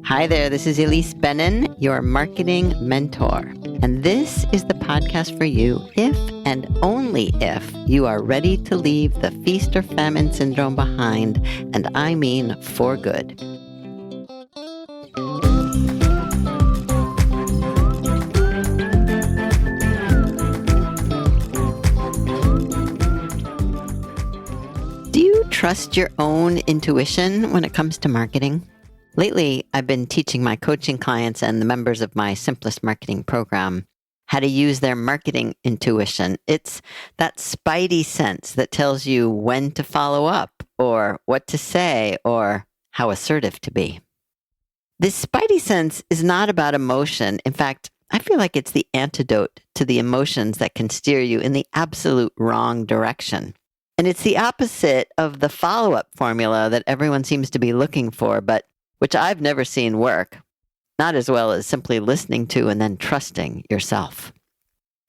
Hi there, this is Elise Benin, your marketing mentor. And this is the podcast for you if and only if you are ready to leave the feast or famine syndrome behind, and I mean for good. Do you trust your own intuition when it comes to marketing? Lately, I've been teaching my coaching clients and the members of my Simplest Marketing program how to use their marketing intuition. It's that spidey sense that tells you when to follow up or what to say or how assertive to be. This spidey sense is not about emotion. In fact, I feel like it's the antidote to the emotions that can steer you in the absolute wrong direction. And it's the opposite of the follow-up formula that everyone seems to be looking for, but which I've never seen work, not as well as simply listening to and then trusting yourself.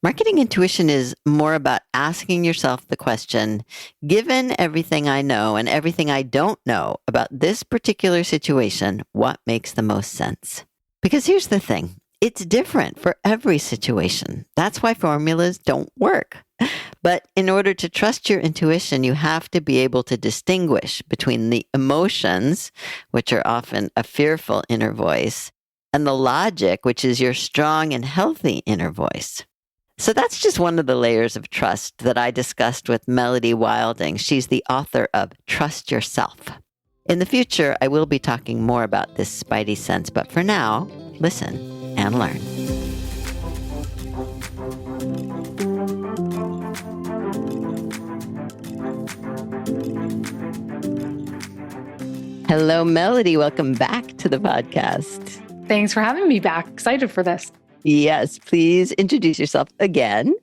Marketing intuition is more about asking yourself the question, given everything I know and everything I don't know about this particular situation, what makes the most sense? Because here's the thing, it's different for every situation. That's why formulas don't work. But in order to trust your intuition, you have to be able to distinguish between the emotions, which are often a fearful inner voice, and the logic, which is your strong and healthy inner voice. So that's just one of the layers of trust that I discussed with Melody Wilding. She's the author of Trust Yourself. In the future, I will be talking more about this spidey sense, but for now, listen and learn. Hello, Melody. Welcome back to the podcast. Thanks for having me back. Excited for this. Yes, please introduce yourself again.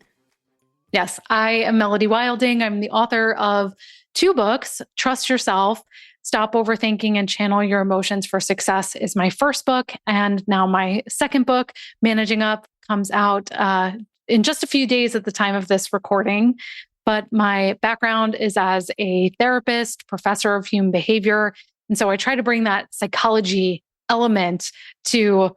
Yes, I am Melody Wilding. I'm the author of 2 books. Trust Yourself, Stop Overthinking and Channel Your Emotions for Success is my first book. And now my second book, Managing Up, comes out in just a few days at the time of this recording. But my background is as a therapist, professor of human behavior. And so I try to bring that psychology element to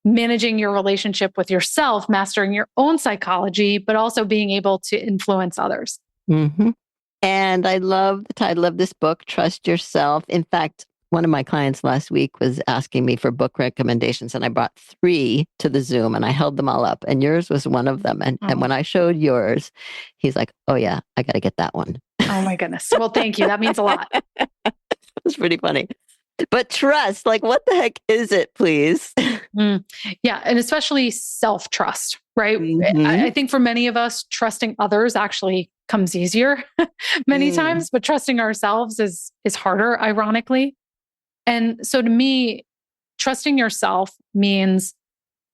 managing your relationship with yourself, mastering your own psychology, but also being able to influence others. Mm-hmm. And I love the title of this book, Trust Yourself. In fact, one of my clients last week was asking me for book recommendations, and I brought 3 to the Zoom and I held them all up. And yours was one of them. And when I showed yours, he's like, oh yeah, I got to get that one. Oh my goodness. Well, thank you. That means a lot. It's pretty funny. But trust, like what the heck is it, please? Yeah. And especially self-trust, right? Mm-hmm. I think for many of us, trusting others actually comes easier many times, but trusting ourselves is harder, ironically. And so to me, trusting yourself means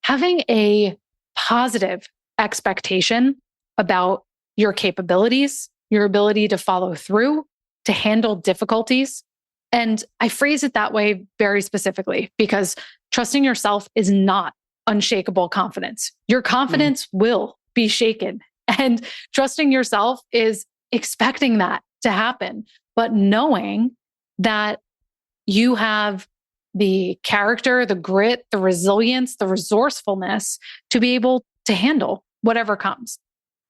having a positive expectation about your capabilities, your ability to follow through, to handle difficulties. And I phrase it that way very specifically because trusting yourself is not unshakable confidence. Your confidence will be shaken. And trusting yourself is expecting that to happen, but knowing that you have the character, the grit, the resilience, the resourcefulness to be able to handle whatever comes.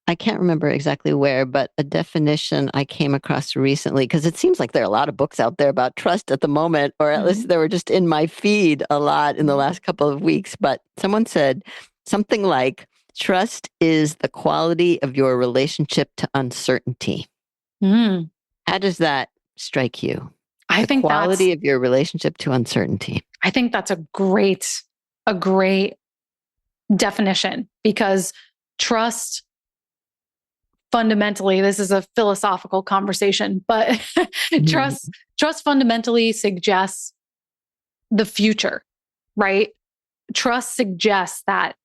I can't remember exactly where, but a definition I came across recently, because it seems like there are a lot of books out there about trust at the moment, or at least they were just in my feed a lot in the last couple of weeks. But someone said something like, trust is the quality of your relationship to uncertainty. How does that strike you? I think the quality of your relationship to uncertainty. I think that's a great definition because trust fundamentally, this is a philosophical conversation, but trust fundamentally suggests the future, right? Trust suggests that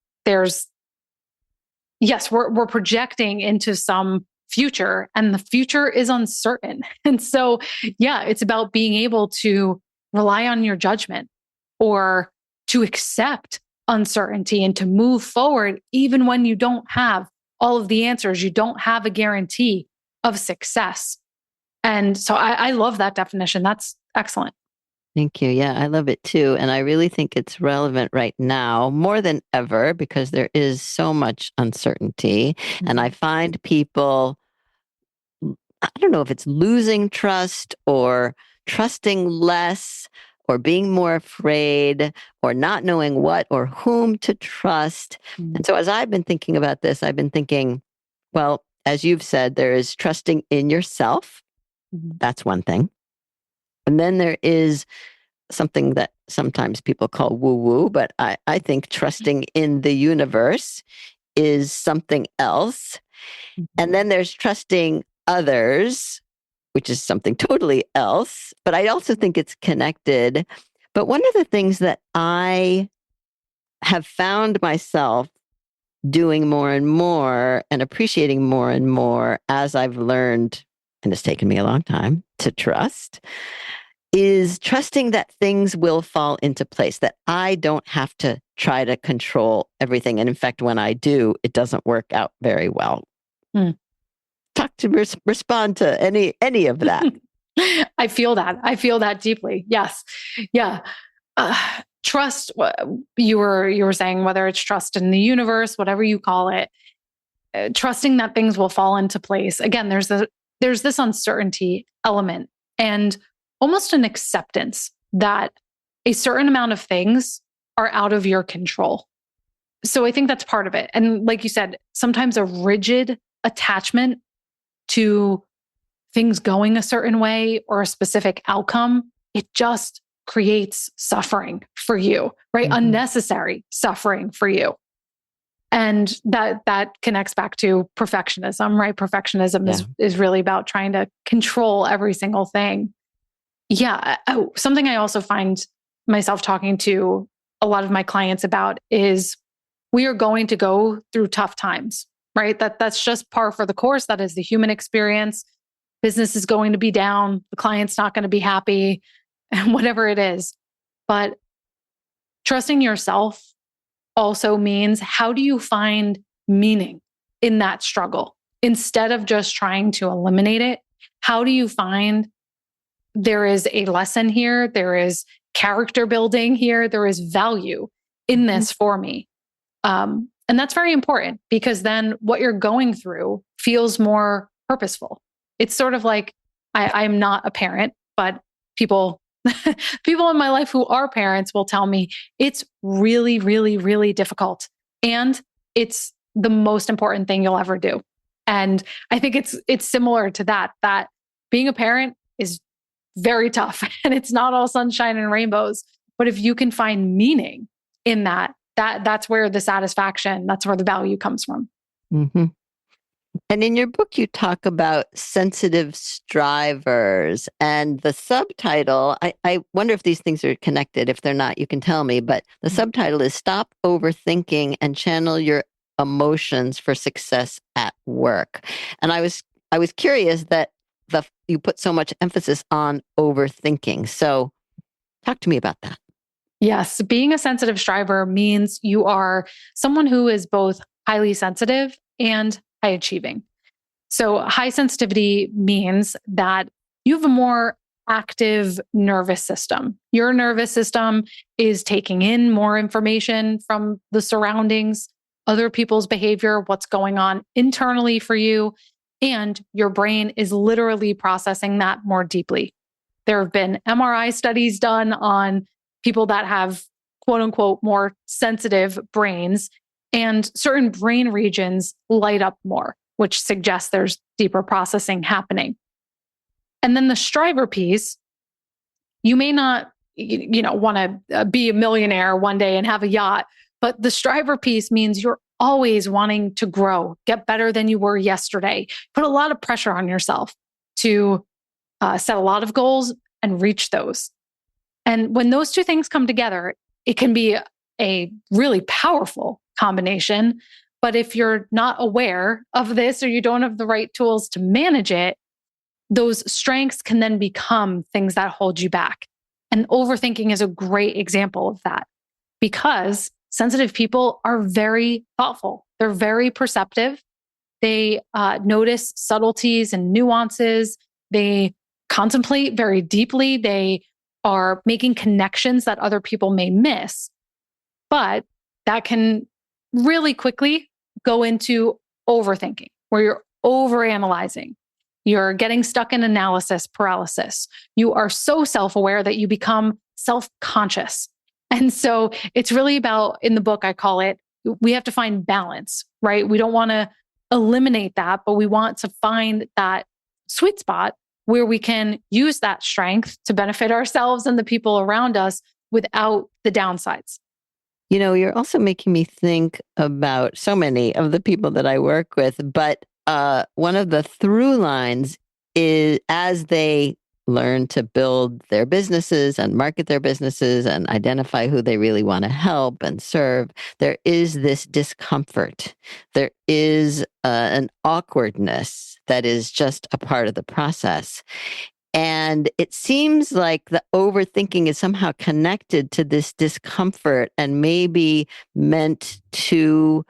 we're projecting into some future and the future is uncertain. And so, it's about being able to rely on your judgment or to accept uncertainty and to move forward, even when you don't have all of the answers, you don't have a guarantee of success. And so I love that definition. That's excellent. Thank you. Yeah, I love it too. And I really think it's relevant right now more than ever because there is so much uncertainty. And I find people, I don't know if it's losing trust or trusting less or being more afraid or not knowing what or whom to trust. And so as I've been thinking about this, I've been thinking, well, as you've said, there is trusting in yourself. That's one thing. And then there is something that sometimes people call woo woo, but I think trusting in the universe is something else. And then there's trusting others, which is something totally else. But I also think it's connected. But one of the things that I have found myself doing more and more and appreciating more and more as I've learned, and it's taken me a long time to trust, is trusting that things will fall into place, that I don't have to try to control everything. And in fact, when I do, it doesn't work out very well. Talk to respond to any of that. I feel that. I feel that deeply. Yes. Yeah. Trust, you were saying, whether it's trust in the universe, whatever you call it, trusting that things will fall into place. Again, there's this uncertainty element and almost an acceptance that a certain amount of things are out of your control. So I think that's part of it. And like you said, sometimes a rigid attachment to things going a certain way or a specific outcome, it just creates suffering for you, right? Unnecessary suffering for you. And that connects back to perfectionism, right? Perfectionism is really about trying to control every single thing. Yeah. Something I also find myself talking to a lot of my clients about is we are going to go through tough times, right? That's just par for the course. That is the human experience. Business is going to be down. The client's not going to be happy, and whatever it is. But trusting yourself also means, how do you find meaning in that struggle? Instead of just trying to eliminate it, how do you find there is a lesson here? There is character building here. There is value in this for me. And that's very important because then what you're going through feels more purposeful. It's sort of like, I'm not a parent, but people in my life who are parents will tell me it's really, really, really difficult. And it's the most important thing you'll ever do. And I think it's similar to that being a parent is very tough and it's not all sunshine and rainbows. But if you can find meaning in that's where the satisfaction, that's where the value comes from. And in your book, you talk about sensitive strivers, and the subtitle, I wonder if these things are connected. If they're not, you can tell me, but the subtitle is Stop Overthinking and Channel Your Emotions for Success at Work. And I was curious that you put so much emphasis on overthinking. So talk to me about that. Yes. Being a sensitive striver means you are someone who is both highly sensitive and high achieving. So high sensitivity means that you have a more active nervous system. Your nervous system is taking in more information from the surroundings, other people's behavior, what's going on internally for you, and your brain is literally processing that more deeply. There have been MRI studies done on people that have quote unquote more sensitive brains, and certain brain regions light up more, which suggests there's deeper processing happening. And then the striver piece, you may not, want to be a millionaire one day and have a yacht, but the striver piece means you're always wanting to grow, get better than you were yesterday, put a lot of pressure on yourself to set a lot of goals and reach those. And when those two things come together, it can be a really powerful combination. But if you're not aware of this or you don't have the right tools to manage it, those strengths can then become things that hold you back. And overthinking is a great example of that because sensitive people are very thoughtful. They're very perceptive. They notice subtleties and nuances. They contemplate very deeply. They are making connections that other people may miss, but that can really quickly go into overthinking, where you're overanalyzing. You're getting stuck in analysis paralysis. You are so self-aware that you become self-conscious. And so it's really about, in the book, I call it, we have to find balance, right? We don't want to eliminate that, but we want to find that sweet spot where we can use that strength to benefit ourselves and the people around us without the downsides. You know, you're also making me think about so many of the people that I work with, but one of the through lines is as they learn to build their businesses and market their businesses and identify who they really want to help and serve, there is this discomfort. There is an awkwardness that is just a part of the process. And it seems like the overthinking is somehow connected to this discomfort and maybe meant to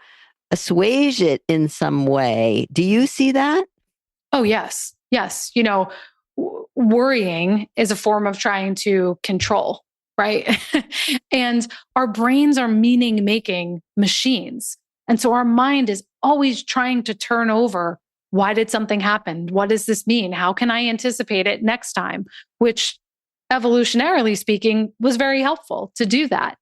assuage it in some way. Do you see that? Oh, yes. Yes. Worrying is a form of trying to control, right? And our brains are meaning making machines. And so our mind is always trying to turn over. Why did something happen? What does this mean? How can I anticipate it next time? Which, evolutionarily speaking, was very helpful to do that.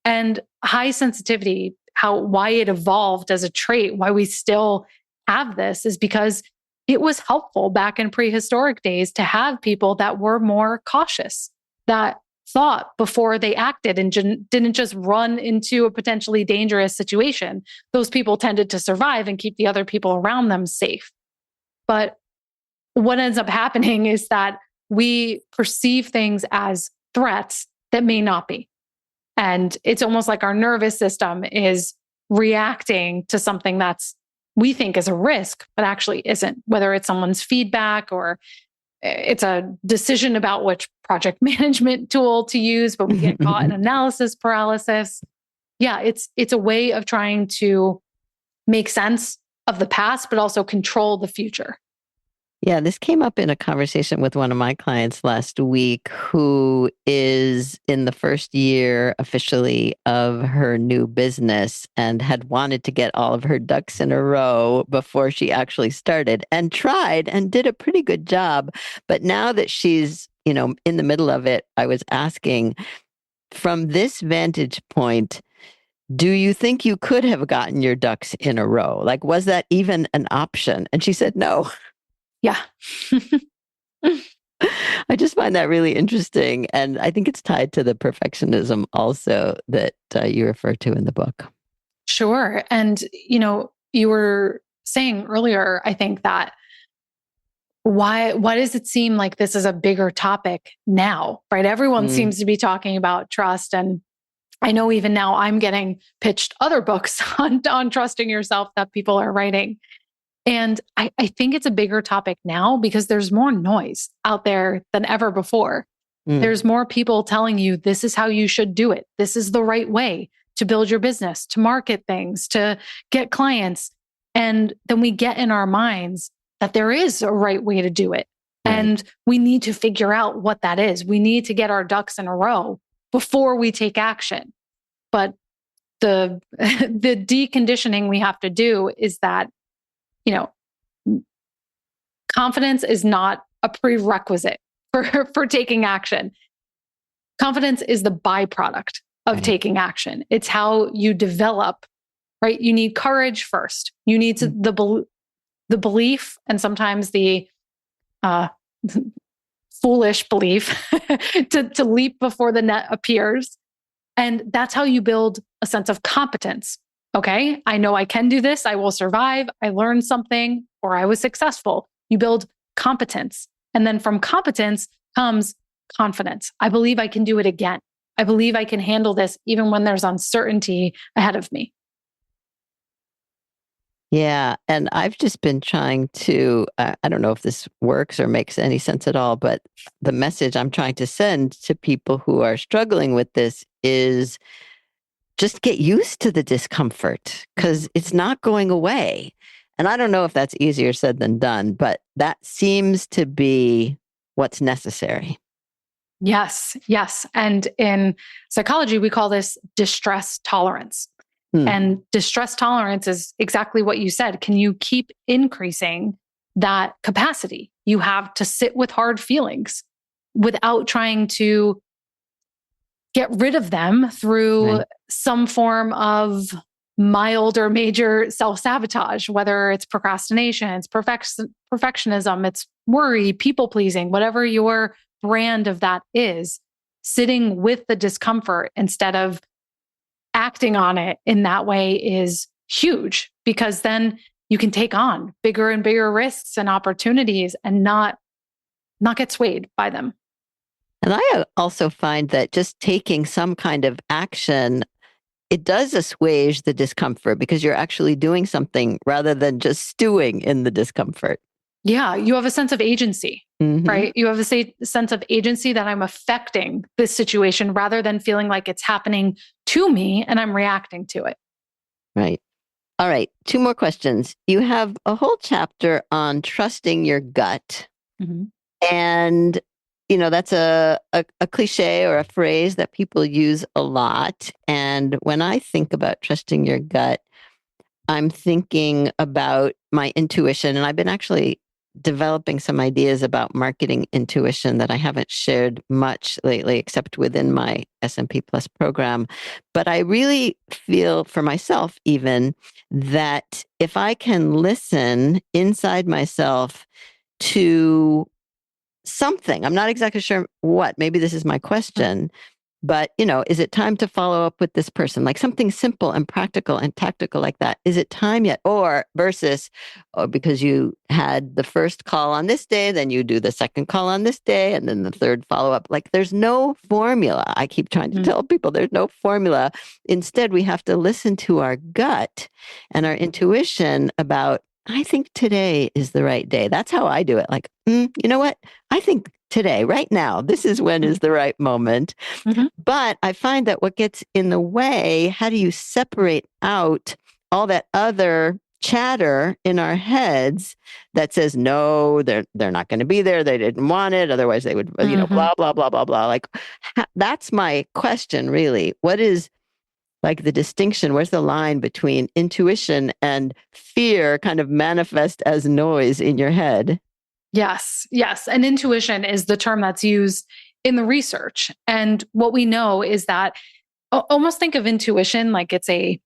And high sensitivity, why it evolved as a trait, why we still have this, is because it was helpful back in prehistoric days to have people that were more cautious, that thought before they acted and didn't just run into a potentially dangerous situation. Those people tended to survive and keep the other people around them safe. But what ends up happening is that we perceive things as threats that may not be. And it's almost like our nervous system is reacting to something that's we think is a risk, but actually isn't, whether it's someone's feedback or it's a decision about which project management tool to use, but we get caught in analysis paralysis. Yeah, it's a way of trying to make sense of the past, but also control the future. Yeah, this came up in a conversation with one of my clients last week who is in the first year officially of her new business and had wanted to get all of her ducks in a row before she actually started and tried and did a pretty good job. But now that she's, in the middle of it, I was asking, from this vantage point, do you think you could have gotten your ducks in a row? Like, was that even an option? And she said, no. Yeah. I just find that really interesting. And I think it's tied to the perfectionism also that you refer to in the book. Sure. And, you were saying earlier, I think that why does it seem like this is a bigger topic now, right? Everyone seems to be talking about trust. And I know even now I'm getting pitched other books on trusting yourself that people are writing. And I think it's a bigger topic now because there's more noise out there than ever before. There's more people telling you this is how you should do it. This is the right way to build your business, to market things, to get clients. And then we get in our minds that there is a right way to do it. Right. And we need to figure out what that is. We need to get our ducks in a row before we take action. But the deconditioning we have to do is that confidence is not a prerequisite for taking action. Confidence is the byproduct of taking action. It's how you develop, right? You need courage first. You need the belief and sometimes the foolish belief to leap before the net appears. And that's how you build a sense of competence. Okay, I know I can do this. I will survive. I learned something or I was successful. You build competence. And then from competence comes confidence. I believe I can do it again. I believe I can handle this even when there's uncertainty ahead of me. Yeah. And I've just been trying to, I don't know if this works or makes any sense at all, but the message I'm trying to send to people who are struggling with this is just get used to the discomfort because it's not going away. And I don't know if that's easier said than done, but that seems to be what's necessary. Yes, yes. And in psychology, we call this distress tolerance. Hmm. And distress tolerance is exactly what you said. Can you keep increasing that capacity you have to sit with hard feelings without trying to get rid of them through Right. some form of mild or major self sabotage, whether it's procrastination, it's perfectionism, it's worry, people pleasing, whatever your brand of that is, sitting with the discomfort instead of acting on it in that way is huge because then you can take on bigger and bigger risks and opportunities and not get swayed by them. And I also find that just taking some kind of action, it does assuage the discomfort because you're actually doing something rather than just stewing in the discomfort. Yeah, you have a sense of agency, Hmm. right? You have a sense of agency that I'm affecting this situation rather than feeling like it's happening to me and I'm reacting to it. Right. All right. Two more questions. You have a whole chapter on trusting your gut. Mhm. And, that's a cliche or a phrase that people use a lot. And when I think about trusting your gut, I'm thinking about my intuition. And I've been actually developing some ideas about marketing intuition that I haven't shared much lately, except within my SMP Plus program. But I really feel for myself, even, that if I can listen inside myself to something. I'm not exactly sure what. Maybe this is my question, but is it time to follow up with this person? Like something simple and practical and tactical like that. Is it time yet? Or versus, oh, because you had the first call on this day, then you do the second call on this day, and then the third follow up. Like there's no formula. I keep trying to Mhm. tell people there's no formula. Instead, we have to listen to our gut and our intuition about, I think today is the right day. That's how I do it. Like, you know what? I think today, right now, this is when is the right moment. Mhm. But I find that what gets in the way, how do you separate out all that other chatter in our heads that says, no, they're not going to be there. They didn't want it. Otherwise they would, Mhm. blah, blah, blah, blah, blah. Like that's my question, really. What is like the distinction? Where's the line between intuition and fear kind of manifest as noise in your head? Yes, yes. And intuition is the term that's used in the research. And what we know is that almost think of intuition like it's a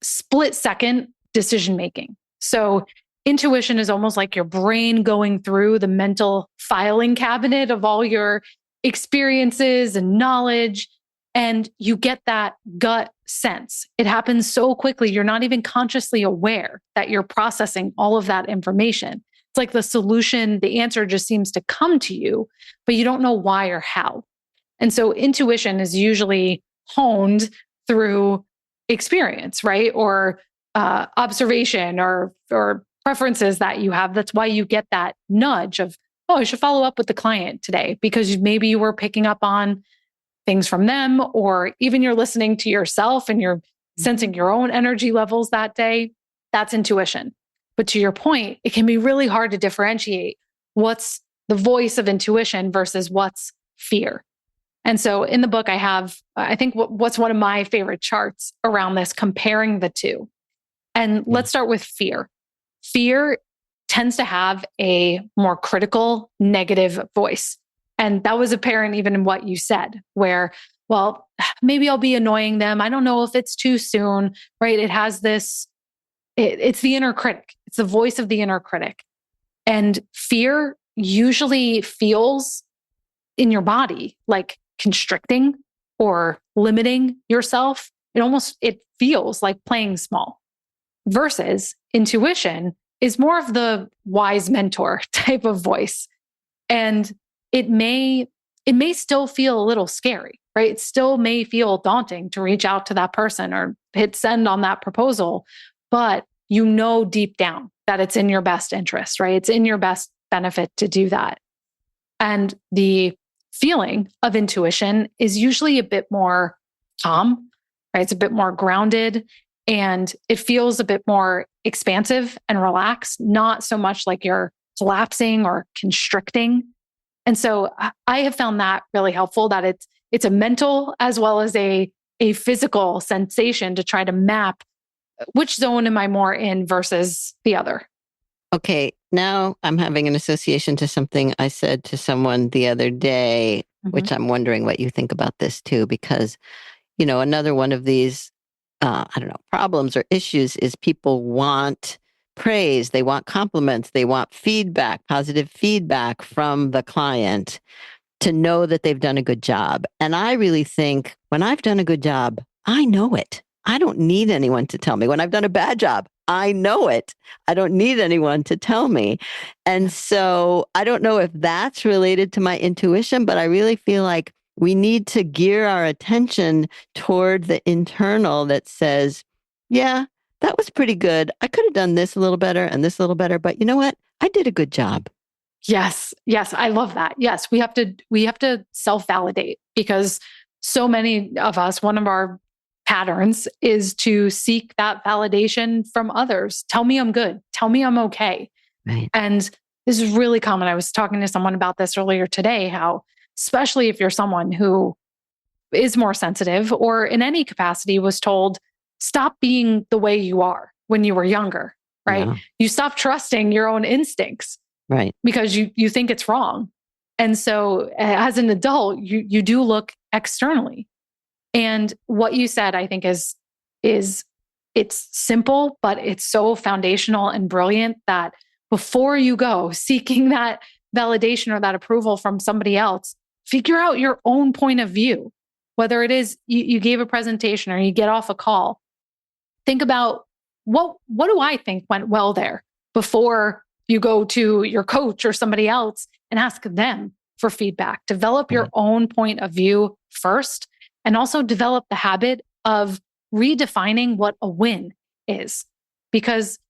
split second decision making. So, intuition is almost like your brain going through the mental filing cabinet of all your experiences and knowledge. And you get that gut sense. It happens so quickly, you're not even consciously aware that you're processing all of that information. It's like the solution, the answer just seems to come to you, but you don't know why or how. And so intuition is usually honed through experience, right? Or observation or preferences that you have. That's why you get that nudge of, oh, I should follow up with the client today because maybe you were picking up on things from them, or even you're listening to yourself and you're sensing your own energy levels that day. That's intuition. But to your point, it can be really hard to differentiate what's the voice of intuition versus what's fear. And so in the book, I have, I think, what's one of my favorite charts around this, comparing the two. And Yeah. let's start with fear. Fear tends to have a more critical, negative voice. And that was apparent even in what you said, where, well, maybe I'll be annoying them. I don't know if it's too soon, right? It has this, it's the inner critic, it's the voice of the inner critic. And fear usually feels in your body like constricting or limiting yourself. It feels like playing small versus intuition is more of the wise mentor type of voice. And it may it may still feel a little scary, right? It still may feel daunting to reach out to that person or hit send on that proposal, but you know deep down that it's in your best interest, right? It's in your best benefit to do that. And the feeling of intuition is usually a bit more calm, right? It's a bit more grounded and it feels a bit more expansive and relaxed, not so much like you're collapsing or constricting. And so I have found that really helpful, that it's a mental as well as a physical sensation to try to map which zone am I more in versus the other. Okay, now I'm having an association to something I said to someone the other day, which I'm wondering what you think about this too, because, another one of these, problems or issues is people want praise, they want compliments, they want feedback, positive feedback from the client to know that they've done a good job. And I really think when I've done a good job, I know it. I don't need anyone to tell me. When I've done a bad job, I know it. I don't need anyone to tell me. And so I don't know if that's related to my intuition, but I really feel like we need to gear our attention toward the internal that says, yeah, that was pretty good. I could have done this a little better and this a little better, but you know what? I did a good job. Yes. Yes. I love that. Yes. We have to self-validate, because so many of us, one of our patterns is to seek that validation from others. Tell me I'm good. Tell me I'm okay. Right. And this is really common. I was talking to someone about this earlier today, how, especially if you're someone who is more sensitive or in any capacity was told, stop being the way you are when you were younger, right? Yeah. You stop trusting your own instincts. Right. Because you think it's wrong. And so as an adult, you do look externally. And what you said, I think is it's simple, but it's so foundational and brilliant that before you go seeking that validation or that approval from somebody else, figure out your own point of view. Whether it is you gave a presentation or you get off a call, think about what do I think went well there before you go to your coach or somebody else and ask them for feedback. Develop your own point of view first, and also develop the habit of redefining what a win is. Because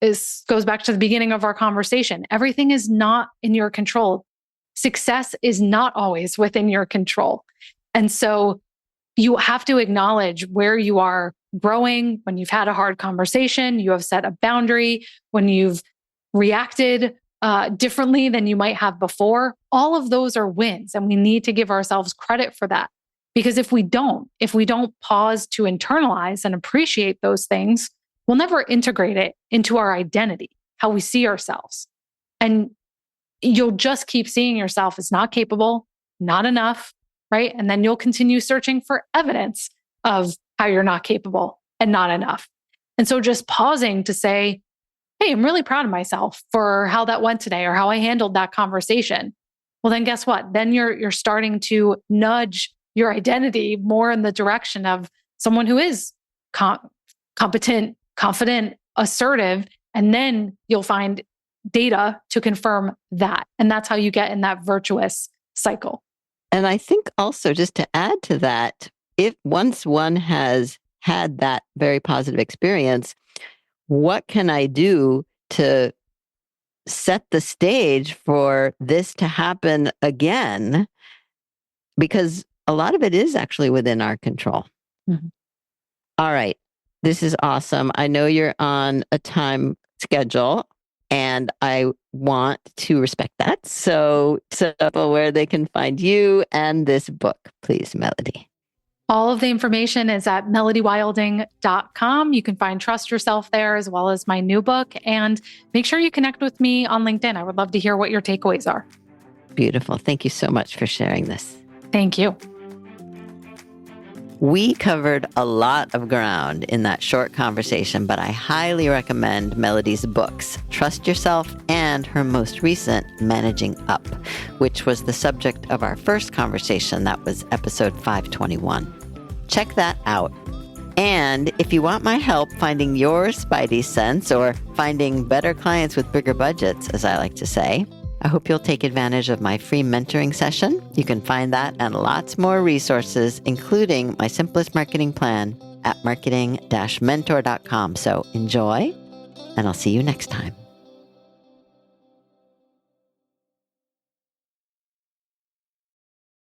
this goes back to the beginning of our conversation. Everything is not in your control. Success is not always within your control. And so you have to acknowledge where you are growing, when you've had a hard conversation, you have set a boundary, when you've reacted differently than you might have before. All of those are wins, and we need to give ourselves credit for that. Because if we don't pause to internalize and appreciate those things, we'll never integrate it into our identity, how we see ourselves. And you'll just keep seeing yourself as not capable, not enough, right? And then you'll continue searching for evidence of how you're not capable and not enough. And so just pausing to say, hey, I'm really proud of myself for how that went today or how I handled that conversation. Well, then guess what? Then you're starting to nudge your identity more in the direction of someone who is competent, confident, assertive, and then you'll find data to confirm that. And that's how you get in that virtuous cycle. And I think also, just to add to that, if once one has had that very positive experience, what can I do to set the stage for this to happen again? Because a lot of it is actually within our control. Mm-hmm. All right. This is awesome. I know you're on a time schedule, and I want to respect that. So where they can find you and this book, please, Melody. All of the information is at melodywilding.com. You can find Trust Yourself there, as well as my new book. And make sure you connect with me on LinkedIn. I would love to hear what your takeaways are. Beautiful. Thank you so much for sharing this. Thank you. We covered a lot of ground in that short conversation, but I highly recommend Melody's books, Trust Yourself, and her most recent, Managing Up, which was the subject of our first conversation. That was episode 521. Check that out. And if you want my help finding your Spidey sense, or finding better clients with bigger budgets, as I like to say, I hope you'll take advantage of my free mentoring session. You can find that and lots more resources, including my simplest marketing plan, at marketing-mentor.com. So enjoy, and I'll see you next time.